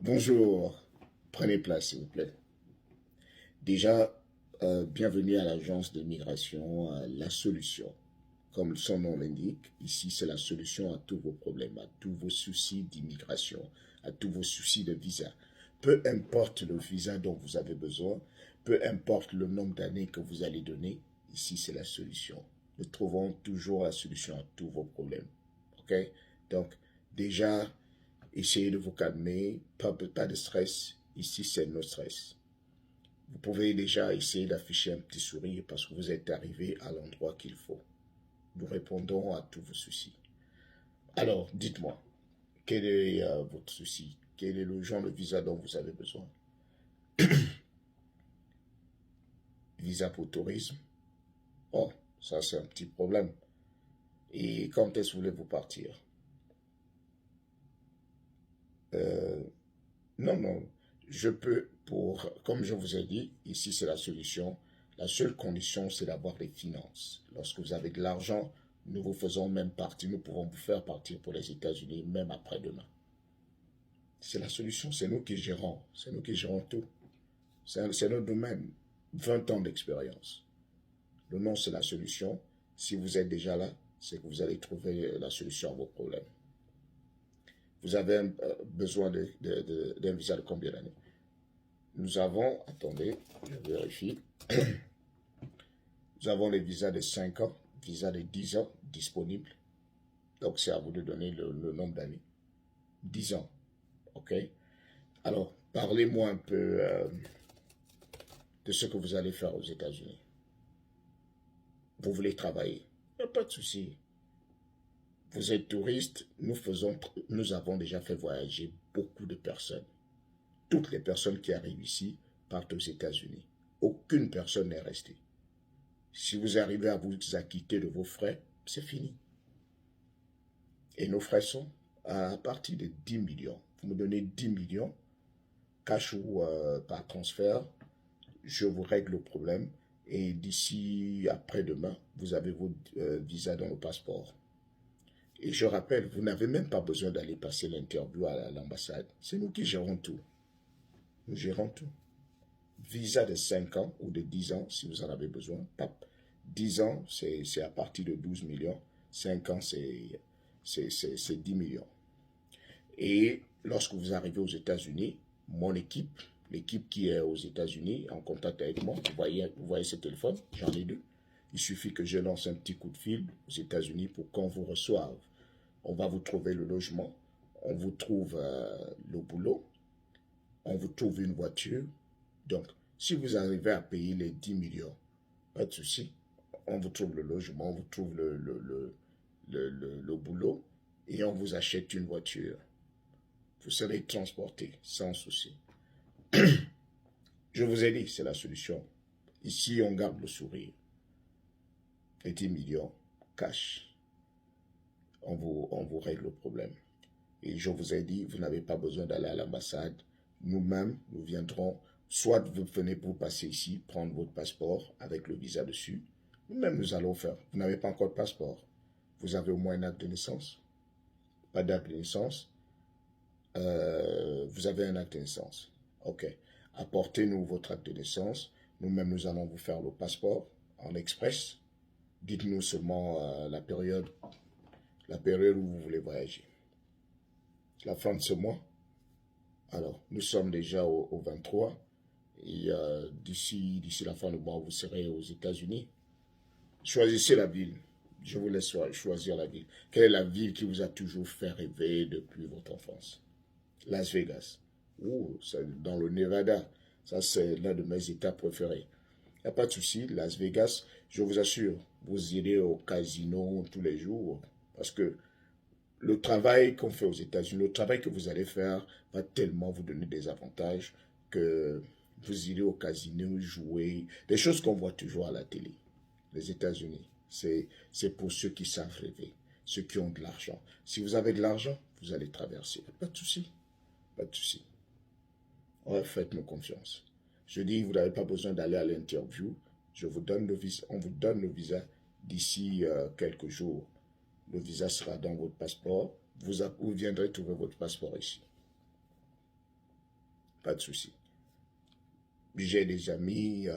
Bonjour, prenez place s'il vous plaît. Déjà, bienvenue à l'agence de migration, La Solution. Comme son nom l'indique, ici c'est la solution à tous vos problèmes, à tous vos soucis d'immigration, à tous vos soucis de visa. Peu importe le visa dont vous avez besoin, peu importe le nombre d'années que vous allez donner, ici c'est la solution. Nous trouvons toujours la solution à tous vos problèmes. Ok? Donc, déjà, essayez de vous calmer, pas de stress. Ici, c'est no stress. Vous pouvez déjà essayer d'afficher un petit sourire parce que vous êtes arrivé à l'endroit qu'il faut. Nous répondons à tous vos soucis. Alors, dites-moi, quel est votre souci? Quel est le genre de visa dont vous avez besoin? Visa pour tourisme? Oh, ça c'est un petit problème. Et quand est-ce que vous voulez vous partir? Euh, Non, non. Je peux, comme je vous ai dit, ici c'est la solution. La seule condition, c'est d'avoir des finances. Lorsque vous avez de l'argent, nous vous faisons même partie, nous pouvons vous faire partir pour les États-Unis, même après-demain. C'est la solution, c'est nous qui gérons tout. C'est notre domaine. 20 ans d'expérience. Le nom, c'est la solution. Si vous êtes déjà là, c'est que vous allez trouver la solution à vos problèmes. Vous avez besoin d'un visa de combien d'années? Nous avons, attendez, je vérifie, nous avons les visas de 5 ans, visas de 10 ans disponibles. Donc, c'est à vous de donner le nombre d'années. 10 ans, ok? Alors, parlez-moi un peu de ce que vous allez faire aux États-Unis. Vous voulez travailler? Il n'y a pas de souci. Vous êtes touriste, nous avons déjà fait voyager beaucoup de personnes. Toutes les personnes qui arrivent ici partent aux États-Unis. Aucune personne n'est restée. Si vous arrivez à vous acquitter de vos frais, c'est fini. Et nos frais sont à partir de 10 millions. Vous me donnez 10 millions, cash ou par transfert, je vous règle le problème. Et d'ici après-demain, vous avez votre visa dans le passeport. Et je rappelle, vous n'avez même pas besoin d'aller passer l'interview à l'ambassade. C'est nous qui gérons tout. Nous gérons tout. Visa de 5 ans ou de 10 ans, si vous en avez besoin. 10 ans, c'est à partir de 12 millions. 5 ans, c'est 10 millions. Et lorsque vous arrivez aux États-Unis, mon équipe, l'équipe qui est aux États-Unis, en contact avec moi, vous voyez ce téléphone, j'en ai deux. Il suffit que je lance un petit coup de fil aux États-Unis pour qu'on vous reçoive. On va vous trouver le logement, on vous trouve le boulot, on vous trouve une voiture. Donc, si vous arrivez à payer les 10 millions, pas de souci. On vous trouve le logement, on vous trouve le boulot et on vous achète une voiture. Vous serez transporté sans souci. Je vous ai dit, c'est la solution. Ici, on garde le sourire. Les 10 millions, cash. On vous règle le problème. Et je vous ai dit, vous n'avez pas besoin d'aller à l'ambassade. Nous-mêmes, nous viendrons, soit vous venez pour passer ici, prendre votre passeport avec le visa dessus. Nous-mêmes, nous allons faire. Vous n'avez pas encore de passeport. Vous avez au moins un acte de naissance. Pas d'acte de naissance. Vous avez un acte de naissance. Ok. Apportez-nous votre acte de naissance. Nous-mêmes, nous allons vous faire le passeport en express. Dites-nous seulement la période où vous voulez voyager. La fin de ce mois. Alors, nous sommes déjà au 23. Et d'ici la fin du mois, vous serez aux États-Unis. Choisissez la ville. Je vous laisse choisir la ville. Quelle est la ville qui vous a toujours fait rêver depuis votre enfance? Las Vegas. Ouh, dans le Nevada. Ça, c'est l'un de mes États préférés. Il n'y a pas de souci. Las Vegas, je vous assure, vous irez au casino tous les jours. Parce que le travail qu'on fait aux États-Unis, le travail que vous allez faire va tellement vous donner des avantages que vous irez au casino jouer. Des choses qu'on voit toujours à la télé. Les États-Unis, c'est pour ceux qui savent rêver, ceux qui ont de l'argent. Si vous avez de l'argent, vous allez traverser. Pas de souci. Pas de souci. Ouais, faites-moi confiance. Je dis, vous n'avez pas besoin d'aller à l'interview. On vous donne le visa d'ici quelques jours. Le visa sera dans votre passeport. Vous viendrez trouver votre passeport ici. pas de souci. J'ai des amis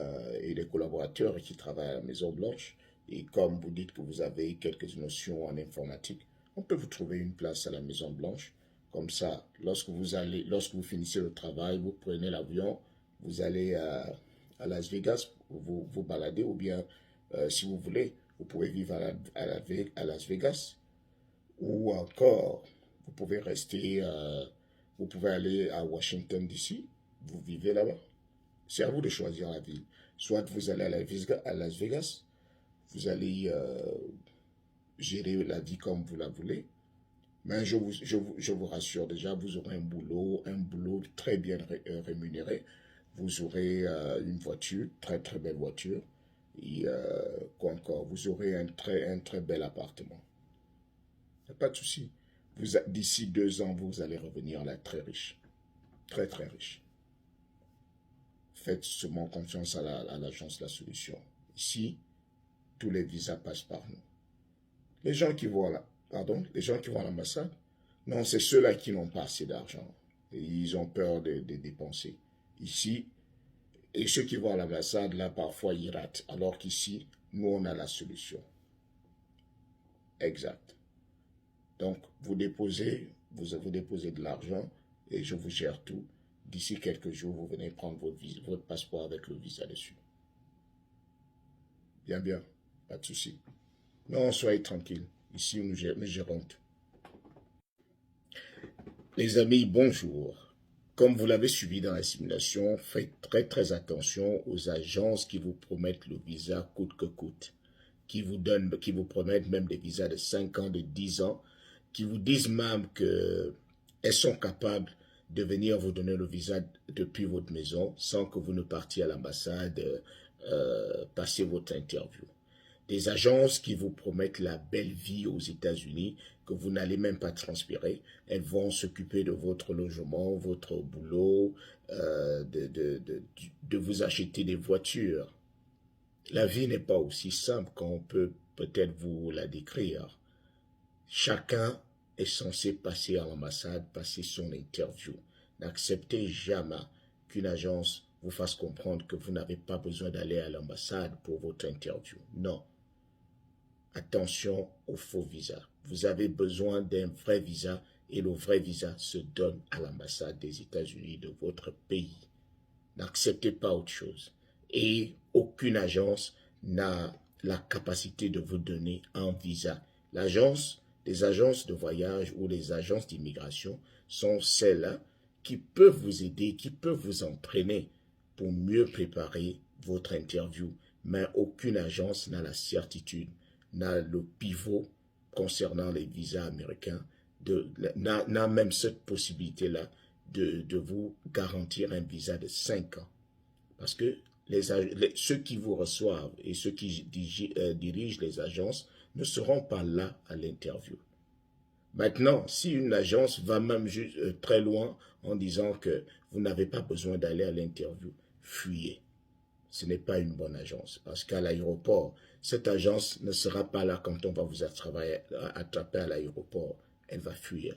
et des collaborateurs qui travaillent à la Maison Blanche. Et comme vous dites que vous avez quelques notions en informatique, on peut vous trouver une place à la Maison Blanche. Comme ça, lorsque vous finissez le travail, vous prenez l'avion, vous allez à Las Vegas, vous baladez, ou bien, si vous voulez, vous pouvez vivre à Las Vegas. Ou encore, vous pouvez rester, vous pouvez aller à Washington, D.C., vous vivez là-bas. C'est à vous de choisir la ville. Soit vous allez à Las Vegas, vous allez gérer la vie comme vous la voulez. Mais je vous rassure déjà, vous aurez un boulot très bien rémunéré. Vous aurez une voiture, très très belle voiture. Et quoi encore, vous aurez un très bel appartement. Il n'y a pas de souci. D'ici 2 ans, vous allez revenir là très riche. Très très riche. Faites seulement confiance à l'agence La Solution. Ici, tous les visas passent par nous. Les gens qui vont les gens qui vont à l'ambassade, non, c'est ceux-là qui n'ont pas assez d'argent. Ils ont peur de dépenser. Ici, et ceux qui vont à l'ambassade, là, parfois, ils ratent. Alors qu'ici, nous, on a la solution. Exact. Donc, vous déposez de l'argent et je vous gère tout. D'ici quelques jours, vous venez prendre votre passeport avec le visa dessus. Bien, bien, pas de souci. Non, soyez tranquille. Ici, nous gérons tout. Les amis, bonjour. Comme vous l'avez suivi dans la simulation, faites très très attention aux agences qui vous promettent le visa coûte que coûte, qui vous promettent même des visas de 5 ans, de 10 ans, qui vous disent même qu'elles sont capables de venir vous donner le visa depuis votre maison sans que vous ne partiez à l'ambassade passer votre interview. Des agences qui vous promettent la belle vie aux États-Unis, que vous n'allez même pas transpirer. Elles vont s'occuper de votre logement, votre boulot, de vous acheter des voitures. La vie n'est pas aussi simple qu'on peut peut-être vous la décrire. Chacun est censé passer à l'ambassade, passer son interview. N'acceptez jamais qu'une agence vous fasse comprendre que vous n'avez pas besoin d'aller à l'ambassade pour votre interview. Non. Attention aux faux visas. Vous avez besoin d'un vrai visa et le vrai visa se donne à l'ambassade des États-Unis de votre pays. N'acceptez pas autre chose. Et aucune agence n'a la capacité de vous donner un visa. Les agences de voyage ou les agences d'immigration sont celles qui peuvent vous aider, qui peuvent vous entraîner pour mieux préparer votre interview. Mais aucune agence n'a la certitude, n'a le pivot concernant les visas américains, n'a même cette possibilité-là de vous garantir un visa de 5 ans. Parce que ceux qui vous reçoivent et ceux qui dirigent les agences ne seront pas là à l'interview. Maintenant, si une agence va même très loin en disant que vous n'avez pas besoin d'aller à l'interview, fuyez. Ce n'est pas une bonne agence. Parce qu'à l'aéroport, cette agence ne sera pas là quand on va vous attraper à l'aéroport. Elle va fuir.